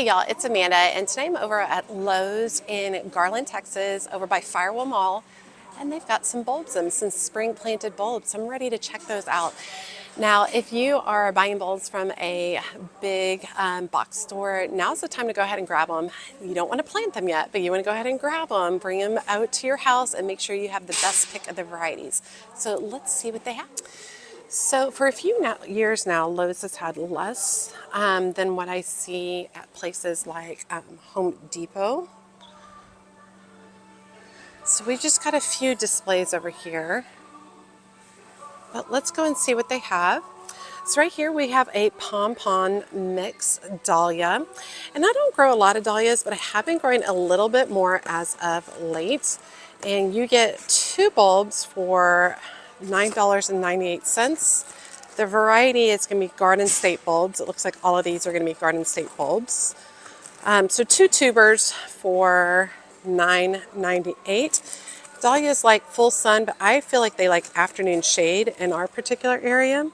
Hey y'all, it's Amanda, and today I'm over at Lowe's in Garland, Texas, over by Firewall Mall, and they've got some bulbs, some spring planted bulbs. I'm ready to check those out. Now, if you are buying bulbs from a big box store, now's the time to go ahead and grab them. You don't want to plant them yet, but you want to go ahead and grab them, bring them out to your house, and make sure you have the best pick of the varieties. So let's see what they have. So for a few years now, Lowe's has had less than what I see at places like Home Depot. So we've just got a few displays over here. But let's go and see what they have. So right here we have a pom-pom mix dahlia. And I don't grow a lot of dahlias, but I have been growing a little bit more as of late. And you get 2 bulbs for $9.98. The variety is going to be Garden State bulbs. It looks like all of these are going to be Garden State bulbs. So 2 tubers for $9.98. Dahlias like full sun, but I feel like they like afternoon shade in our particular area.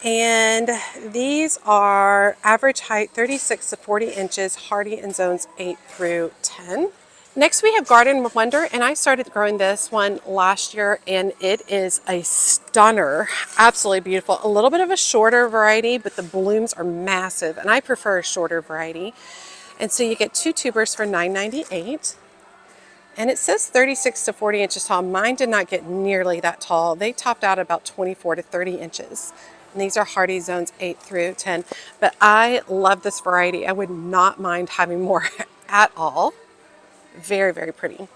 And these are average height 36 to 40 inches, hardy in zones 8 through 10. Next we have Garden Wonder, and I started growing this one last year, and it is a stunner. Absolutely beautiful. A little bit of a shorter variety, but the blooms are massive, and I prefer a shorter variety. And so you get 2 tubers for $9.98. And it says 36 to 40 inches tall. Mine did not get nearly that tall. They topped out about 24 to 30 inches. And these are hardy zones 8 through 10. But I love this variety. I would not mind having more at all. Very, very pretty.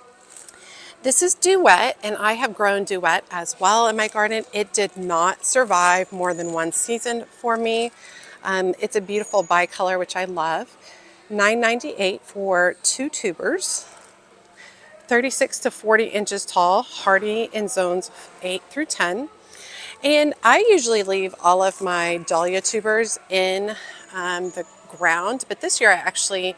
This is Duet, and I have grown Duet as well in my garden. It did not survive more than 1 season for me. It's a beautiful bicolor, which I love. $9.98 for 2 tubers. 36 to 40 inches tall, hardy in zones 8 through 10. And I usually leave all of my dahlia tubers in the ground, but this year I actually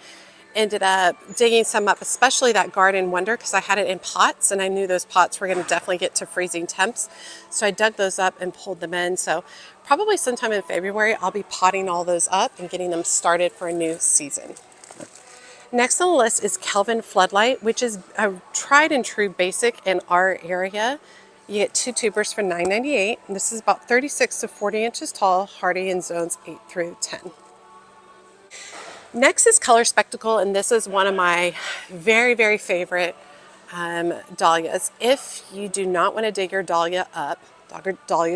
ended up digging some up, especially that Garden Wonder, because I had it in pots and I knew those pots were going to definitely get to freezing temps. So I dug those up and pulled them in. So probably sometime in February, I'll be potting all those up and getting them started for a new season. Next on the list is Kelvin Floodlight, which is a tried and true basic in our area. You get 2 tubers for $9.98. This is about 36 to 40 inches tall, hardy in zones 8 through 10. Next is Color Spectacle, and this is one of my very, very favorite dahlias. If you do not want to dig your dahlia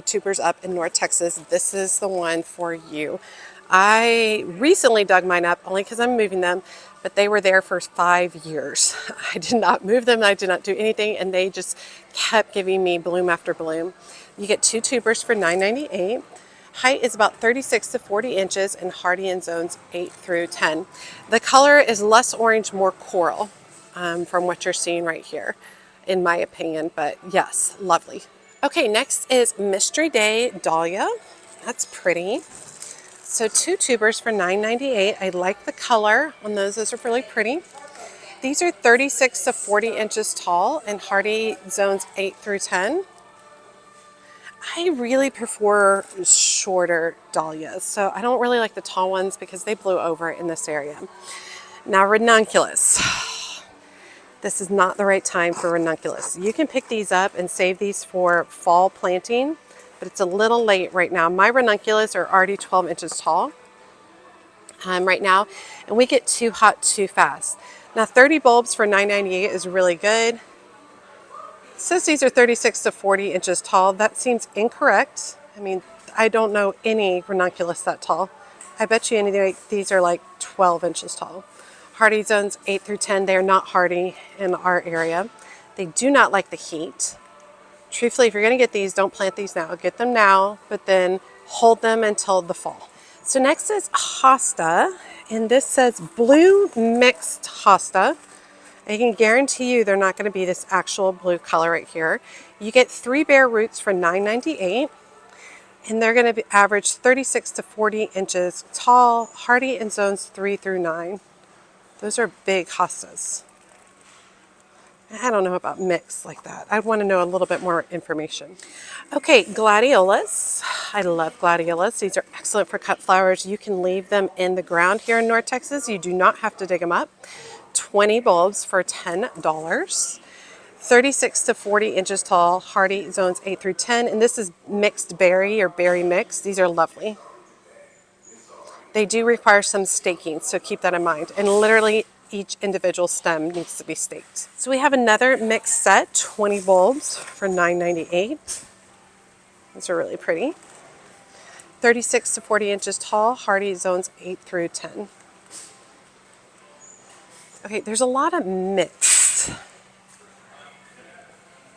tubers up in North Texas, this is the one for you. I recently dug mine up only because I'm moving them, but they were there for 5 years. I did not move them, I did not do anything, and they just kept giving me bloom after bloom. You get 2 tubers for $9.98. Height is about 36 to 40 inches and hardy in zones 8 through 10. The color is less orange, more coral from what you're seeing right here, in my opinion, but yes, lovely. Okay, next is Mystery Day Dahlia. That's pretty. So 2 tubers for $9.98. I like the color on those. Those are really pretty. These are 36 to 40 inches tall and hardy zones 8 through 10. I really prefer shorter dahlias, so I don't really like the tall ones because they blew over in this area. Now ranunculus. This is not the right time for ranunculus. You can pick these up and save these for fall planting, but it's a little late right now. My ranunculus are already 12 inches tall right now, and we get too hot too fast. Now 30 bulbs for $9.98 is really good. It says these are 36 to 40 inches tall. That seems incorrect. I mean, I don't know any ranunculus that tall. I bet you anyway, these are like 12 inches tall. Hardy zones 8 through 10, they are not hardy in our area. They do not like the heat. Truthfully, if you're gonna get these, don't plant these now. Get them now, but then hold them until the fall. So next is hosta, and this says blue mixed hosta. I can guarantee you they're not going to be this actual blue color right here. You get 3 bare roots for $9.98, and they're going to be average 36 to 40 inches tall, hardy in zones 3 through 9. Those are big hostas. I don't know about mixed like that. I want to know a little bit more information. Okay, gladiolas. I love gladiolas. These are excellent for cut flowers. You can leave them in the ground here in North Texas. You do not have to dig them up. 20 bulbs for $10. 36 to 40 inches tall, hardy, zones 8 through 10. And this is mixed berry or berry mix. These are lovely. They do require some staking, so keep that in mind. And literally each individual stem needs to be staked. So we have another mixed set, 20 bulbs for $9.98. These are really pretty. 36 to 40 inches tall, hardy, zones 8 through 10. Okay, there's a lot of mixed.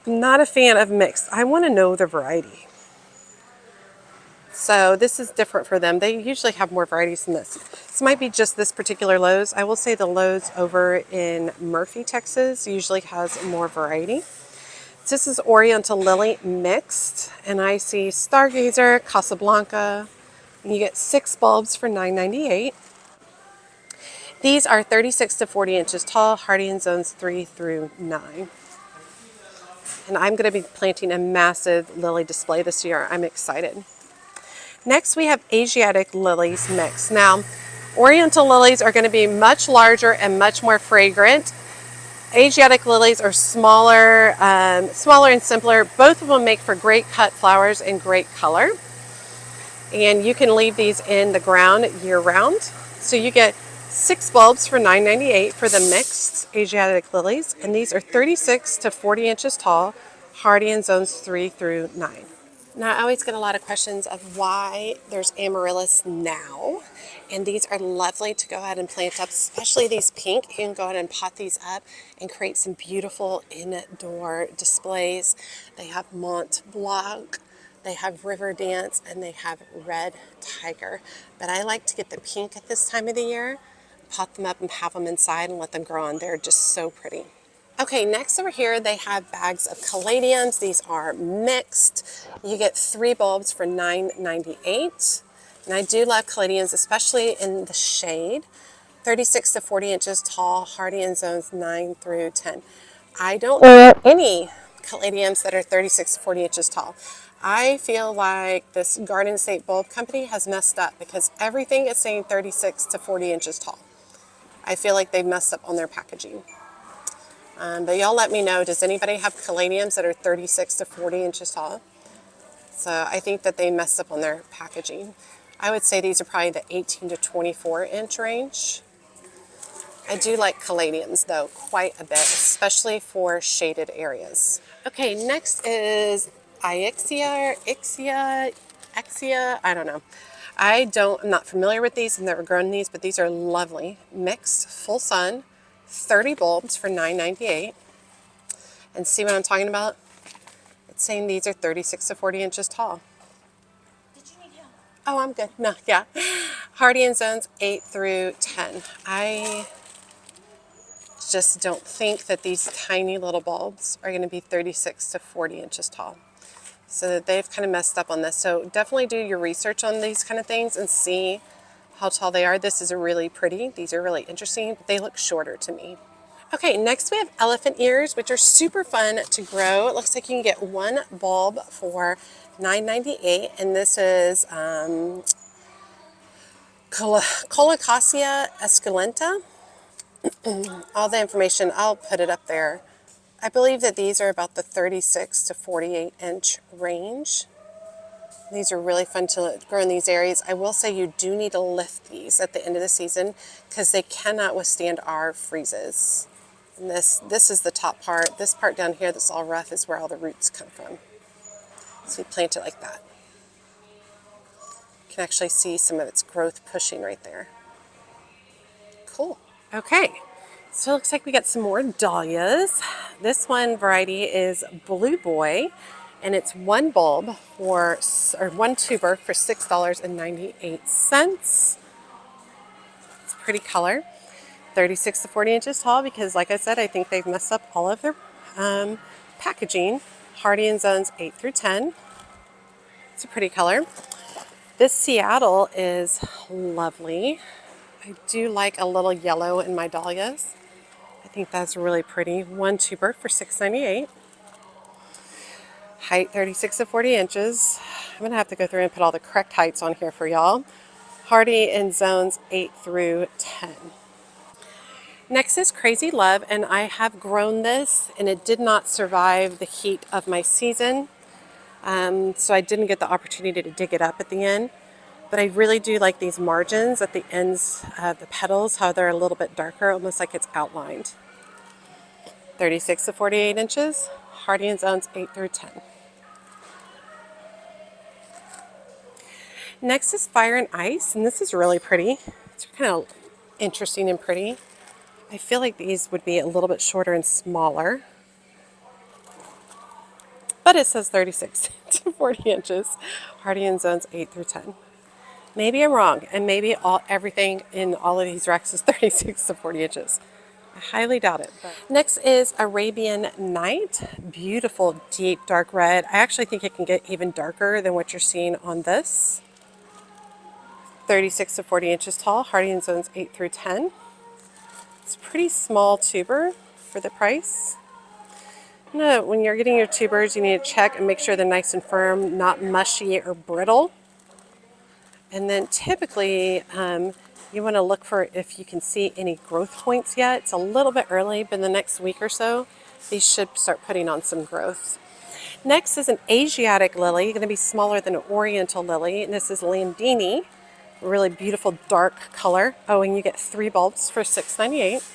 I'm not a fan of mixed. I want to know the variety. So this is different for them. They usually have more varieties than this. This might be just this particular Lowe's. I will say the Lowe's over in Murphy, Texas usually has more variety. This is Oriental Lily mixed, and I see Stargazer, Casablanca, and you get 6 bulbs for $9.98. These are 36 to 40 inches tall, hardy in zones 3 through 9. And I'm going to be planting a massive lily display this year. I'm excited. Next, we have Asiatic lilies mixed. Now, Oriental lilies are going to be much larger and much more fragrant. Asiatic lilies are smaller, smaller and simpler. Both of them make for great cut flowers and great color. And you can leave these in the ground year round. So you get 6 bulbs for $9.98 for the mixed Asiatic lilies. And these are 36 to 40 inches tall, hardy in zones 3 through 9. Now, I always get a lot of questions of why there's amaryllis now. And these are lovely to go ahead and plant up, especially these pink. You can go ahead and pot these up and create some beautiful indoor displays. They have Mont Blanc, they have River Dance, and they have Red Tiger. But I like to get the pink at this time of the year, pot them up and have them inside and let them grow on. They're just so pretty. Okay, next over here they have bags of caladiums. These are mixed. You get 3 bulbs for $9.98. And I do love caladiums, especially in the shade. 36 to 40 inches tall, hardy in zones 9 through 10. I don't know any caladiums that are 36 to 40 inches tall. I feel like this Garden State Bulb Company has messed up because everything is saying 36 to 40 inches tall. I feel like they've messed up on their packaging. But y'all let me know, does anybody have caladiums that are 36 to 40 inches tall? So I think that they messed up on their packaging. I would say these are probably the 18 to 24 inch range. I do like caladiums though quite a bit, especially for shaded areas. Okay, next is Ixia, I don't know. I'm not familiar with these. I've never grown these, but these are lovely. Mixed, full sun. 30 bulbs for $9.98. And see what I'm talking about? It's saying these are 36 to 40 inches tall. Did you need help? Oh, I'm good. No, yeah. Hardy in zones 8 through 10. I just don't think that these tiny little bulbs are going to be 36 to 40 inches tall. So they've kind of messed up on this. So definitely do your research on these kind of things and see how tall they are. This is really pretty. These are really interesting, but they look shorter to me. Okay, next we have elephant ears, which are super fun to grow. It looks like you can get 1 bulb for $9.98, and this is Colocasia esculenta. All the information, I'll put it up there. I believe that these are about the 36 to 48 inch range. These are really fun to grow in these areas. I will say you do need to lift these at the end of the season because they cannot withstand our freezes. And this is the top part. This part down here that's all rough is where all the roots come from. So you plant it like that. You can actually see some of its growth pushing right there. Cool. Okay, so it looks like we got some more dahlias. This one variety is Blue Boy. And it's 1 bulb or 1 tuber for $6.98. It's a pretty color. 36 to 40 inches tall because, like I said, I think they've messed up all of their packaging. Hardy in zones 8 through 10. It's a pretty color. This Seattle is lovely. I do like a little yellow in my dahlias. I think that's really pretty. One tuber for $6.98. Height 36 to 40 inches. I'm going to have to go through and put all the correct heights on here for y'all. Hardy in zones 8 through 10. Next is Crazy Love, and I have grown this, and it did not survive the heat of my season, so I didn't get the opportunity to dig it up at the end. But I really do like these margins at the ends of the petals, how they're a little bit darker, almost like it's outlined. 36 to 48 inches, hardy in zones 8 through 10. Next is Fire and Ice, and this is really pretty. It's kind of interesting and pretty. I feel like these would be a little bit shorter and smaller, but it says 36 to 40 inches, hardy in zones 8 through 10. Maybe I'm wrong, and maybe everything in all of these racks is 36 to 40 inches. I highly doubt it. Next is Arabian Night. Beautiful, deep, dark red. I actually think it can get even darker than what you're seeing on this. 36 to 40 inches tall, hardy in zones 8 through 10. It's a pretty small tuber for the price. When you're getting your tubers, you need to check and make sure they're nice and firm, not mushy or brittle. And then typically, you want to look for if you can see any growth points yet. It's a little bit early, but in the next week or so, these should start putting on some growth. Next is an Asiatic lily, going to be smaller than an Oriental lily, and this is Landini. Really beautiful dark color. Oh, and you get 3 bulbs for $6.98.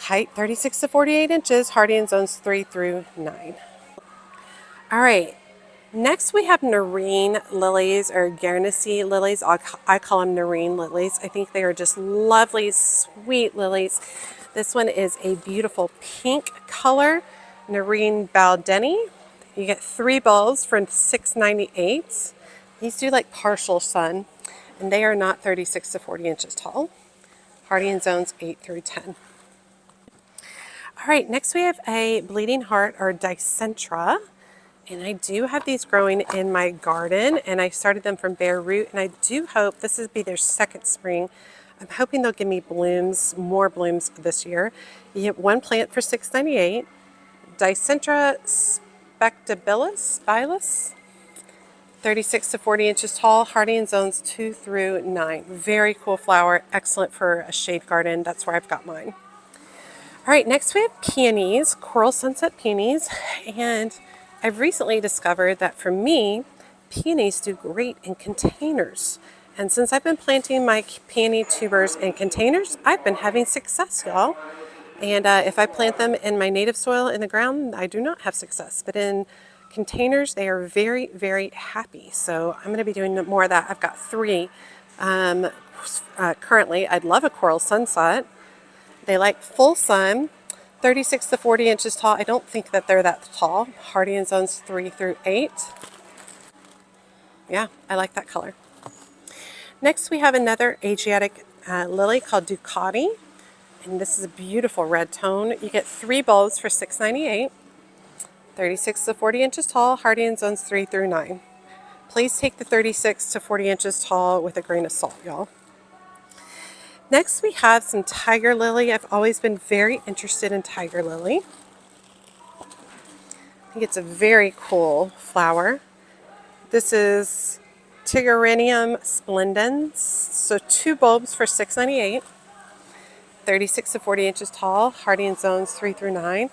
Height 36 to 48 inches, hardy in zones 3 through 9. All right, next we have Nerine lilies, or Guernsey lilies. I call them Nerine lilies. I think they are just lovely, sweet lilies. This one is a beautiful pink color, Nerine Baldeni. You get 3 bulbs for $6.98. These do like partial sun, and they are not 36 to 40 inches tall. Hardy in zones 8 through 10. All right, next we have a Bleeding Heart, or Dicentra. And I do have these growing in my garden, and I started them from bare root, and I do hope this will be their second spring. I'm hoping they'll give me blooms, more blooms this year. You get 1 plant for $6.98. Dicentra spectabilis, 36 to 40 inches tall, hardy in zones 2 through 9. Very cool flower, excellent for a shade garden. That's where I've got mine. All right, next we have peonies, Coral Sunset peonies, and I've recently discovered that for me, peonies do great in containers. And since I've been planting my peony tubers in containers, I've been having success, y'all. And if I plant them in my native soil in the ground, I do not have success. But in containers, they are very, very happy. So I'm going to be doing more of that. I've got 3 currently. I'd love a Coral Sunset. They like full sun, 36 to 40 inches tall. I don't think that they're that tall. Hardy in zones 3 through 8. Yeah, I like that color. Next we have another Asiatic lily called Ducati. And this is a beautiful red tone. You get 3 bulbs for $6.98. 36 to 40 inches tall, hardy in zones 3 through 9. Please take the 36 to 40 inches tall with a grain of salt, y'all. Next we have some tiger lily. I've always been very interested in tiger lily. I think it's a very cool flower. This is Tigerinium splendens. So 2 bulbs for $6.98. 36 to 40 inches tall, hardy in zones 3 through 9.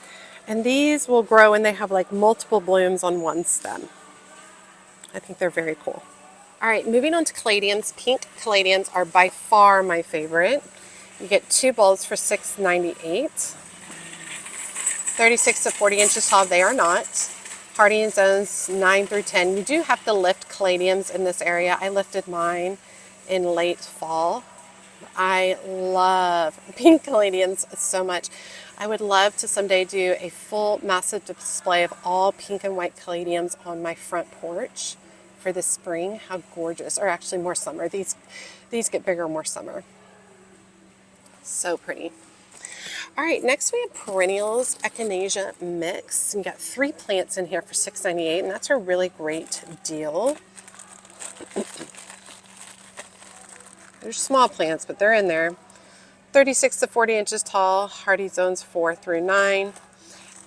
And these will grow and they have like multiple blooms on one stem. I think they're very cool. All right, moving on to caladiums. Pink caladiums are by far my favorite. You get 2 bulbs for $6.98. 36 to 40 inches tall, they are not. Hardy in zones 9 through 10. You do have to lift caladiums in this area. I lifted mine in late fall. I love pink caladiums so much. I would love to someday do a full massive display of all pink and white caladiums on my front porch for the spring. How gorgeous. Or actually more summer. These get bigger more summer. So pretty. All right, next we have perennials, Echinacea mix. You got 3 plants in here for $6.98, and that's a really great deal. They're small plants, but they're in there. 36 to 40 inches tall, hardy zones 4 through 9.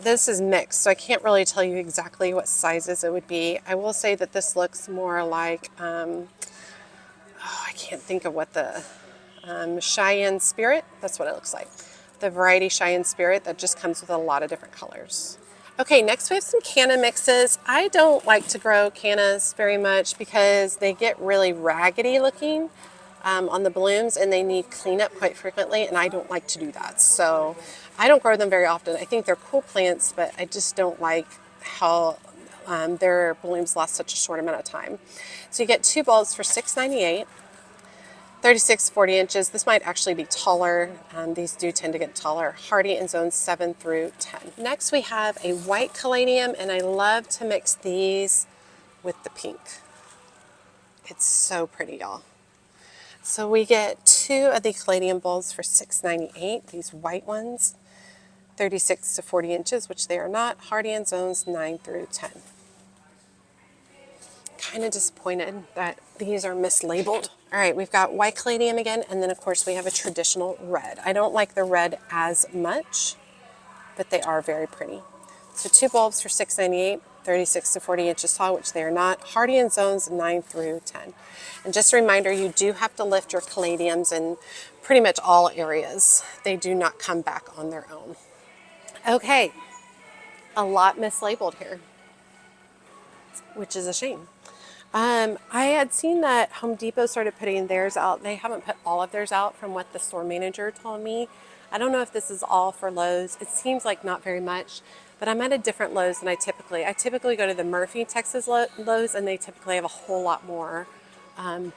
This is mixed, so I can't really tell you exactly what sizes it would be. I will say that this looks more like, I can't think of what the, Cheyenne Spirit, that's what it looks like. The variety Cheyenne Spirit that just comes with a lot of different colors. Okay, next we have some canna mixes. I don't like to grow cannas very much because they get really raggedy looking on the blooms and they need cleanup quite frequently, and I don't like to do that. So I don't grow them very often. I think they're cool plants, but I just don't like how their blooms last such a short amount of time. So you get 2 bulbs for $6.98. 36, 40 inches. This might actually be taller. These do tend to get taller. Hardy in zones 7 through 10. Next we have a white caladium, and I love to mix these with the pink. It's so pretty, y'all. So we get 2 of the caladium bulbs for $6.98, these white ones. 36 to 40 inches, which they are not. Hardy in zones 9 through 10. Kind of disappointed that these are mislabeled. All right, we've got white caladium again, and then of course we have a traditional red. I don't like the red as much, but they are very pretty. So 2 bulbs for $6.98, 36 to 40 inches tall, which they are not. Hardy in zones 9 through 10. And just a reminder, you do have to lift your caladiums in pretty much all areas. They do not come back on their own. Okay, a lot mislabeled here, which is a shame. I had seen that Home Depot started putting theirs out. They haven't put all of theirs out from what the store manager told me. I don't know if this is all for Lowe's. It seems like not very much, but I'm at a different Lowe's than I typically go to the Murphy, Texas Lowe's, and they typically have a whole lot more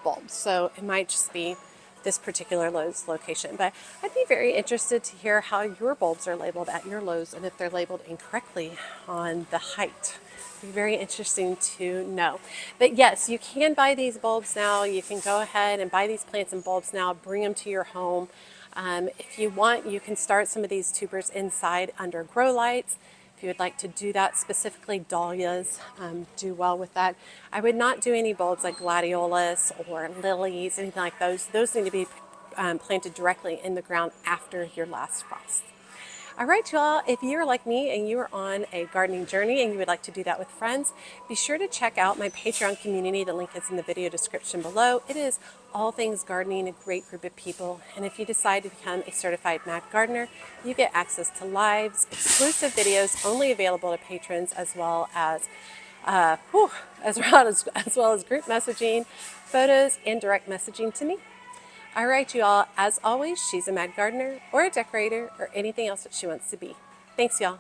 bulbs. So it might just be this particular Lowe's location. But I'd be very interested to hear how your bulbs are labeled at your Lowe's and if they're labeled incorrectly on the height. Be very interesting to know. But yes, you can buy these bulbs now. You can go ahead and buy these plants and bulbs now, bring them to your home. If you want, you can start some of these tubers inside under grow lights. If you would like to do that, specifically dahlias do well with that. I would not do any bulbs like gladiolus or lilies, anything like those. Those need to be planted directly in the ground after your last frost. All right, y'all, if you're like me and you are on a gardening journey and you would like to do that with friends, be sure to check out my Patreon community. The link is in the video description below. It is all things gardening, a great group of people. And if you decide to become a certified Mad Gardener, you get access to lives, exclusive videos only available to patrons, as well as group messaging, photos, and direct messaging to me. All right, you all, as always, she's a Mad Gardener or a decorator or anything else that she wants to be. Thanks, y'all.